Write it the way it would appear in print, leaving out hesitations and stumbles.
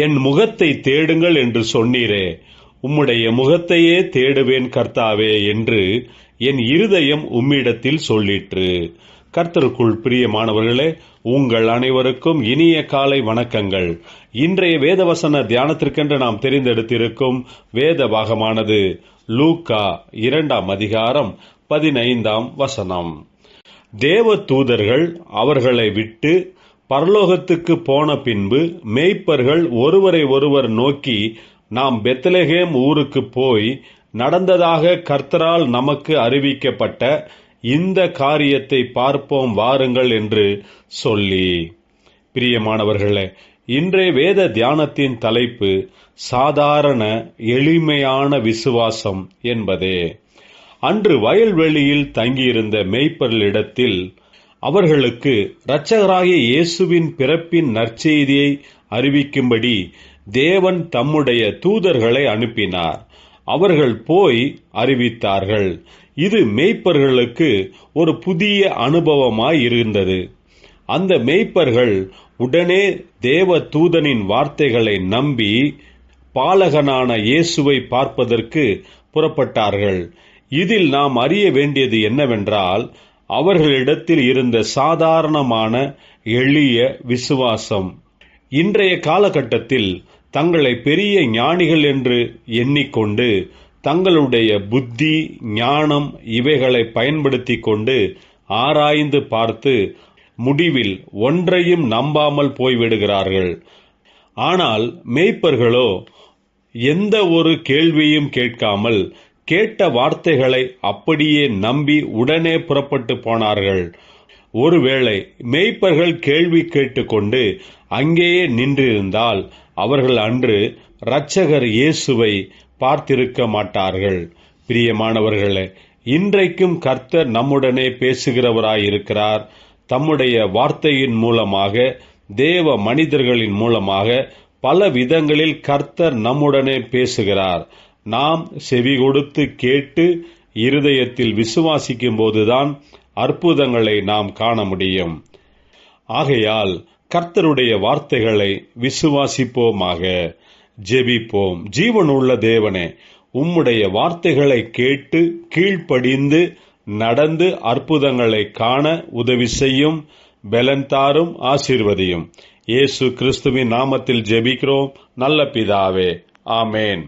என் முகத்தை தேடுங்கள் என்று சொன்னீரே, உம்முடைய முகத்தையே தேடுவேன் கர்த்தாவே என்று என் இருதயம் உம்மிடத்தில் சொல்லிற்று. கர்த்தருக்குள் பிரியமானவர்களே, உங்கள் அனைவருக்கும் இனிய காலை வணக்கங்கள். இன்றைய வேதவசன தியானத்திற்கென்று நாம் தெரிந்தெடுத்திருக்கும் வேத பாகமானது லூக்கா 2 அதிகாரம் 15 தேவ தூதர்கள் அவர்களை விட்டு பரலோகத்துக்கு போன பின்பு மேய்ப்பர்கள் ஒருவரை ஒருவர் நோக்கி, நாம் பெத்லகேம் ஊருக்கு போய் நடந்ததாக கர்த்தரால் நமக்கு அறிவிக்கப்பட்ட இந்த காரியத்தை பார்ப்போம் வாருங்கள் என்று சொல்லி. பிரியமானவர்களே, இன்றைய வேத தியானத்தின் தலைப்பு சாதாரண எளிமையான விசுவாசம் என்பதே. அன்று வயல்வெளியில் தங்கியிருந்த மேய்ப்பர்களிடத்தில் அவர்களுக்கு இரட்சகராகிய இயேசுவின் பிறப்பின் நற்செய்தியை அறிவிக்கும்படி தேவன் தம்முடைய தூதர்களை அனுப்பினார். அவர்கள் போய் அறிவித்தார்கள். இது மேய்ப்பர்களுக்கு ஒரு புதிய அனுபவமாய் இருந்தது. அந்த மேய்ப்பர்கள் உடனே தேவ தூதனின் வார்த்தைகளை நம்பி பாலகனான இயேசுவை பார்ப்பதற்கு புறப்பட்டார்கள். இதில் நாம் அறிய வேண்டியது என்னவென்றால், அவர்களிடத்தில் இருந்த சாதாரணமான எளிய விசுவாசம். இன்றைய காலகட்டத்தில் தங்களை பெரிய ஞானிகள் என்று எண்ணிக்கொண்டு தங்களுடைய புத்தி, ஞானம் இவைகளை பயன்படுத்தி கொண்டு ஆராய்ந்து பார்த்து முடிவில் ஒன்றையும் நம்பாமல் போய்விடுகிறார்கள். ஆனால் மேய்ப்பர்களோ எந்த ஒரு கேள்வியும் கேட்காமல் கேட்ட வார்த்தைகளை அப்படியே நம்பி உடனே புறப்பட்டு போனார்கள். ஒருவேளை மேய்ப்பர்கள் கேள்வி கேட்டுக்கொண்டு அங்கேயே நின்றிருந்தால் அவர்கள் அன்று இரட்சகர் இயேசுவை பார்த்திருக்க மாட்டார்கள். பிரியமானவர்களே, இன்றைக்கும் கர்த்தர் நம்முடனே பேசுகிறவராயிருக்கிறார். தம்முடைய வார்த்தையின் மூலமாக, தேவ மனிதர்களின் மூலமாக பல விதங்களில் கர்த்தர் நம்முடனே பேசுகிறார். நாம் செவி கொடுத்து கேட்டு இருதயத்தில் விசுவாசிக்கும் போதுதான் அற்புதங்களை நாம் காண முடியும். ஆகையால் கர்த்தருடைய வார்த்தைகளை விசுவாசிப்போமாக. ஜெபிப்போம். ஜீவனுள்ள தேவனே, உம்முடைய வார்த்தைகளை கேட்டு கீழ்ப்படிந்து நடந்து அற்புதங்களை காண உதவி செய்யும். பலன் தாரும், ஆசீர்வதியும். இயேசு கிறிஸ்துவின் நாமத்தில் ஜெபிக்கிறோம் நல்ல பிதாவே. ஆமேன்.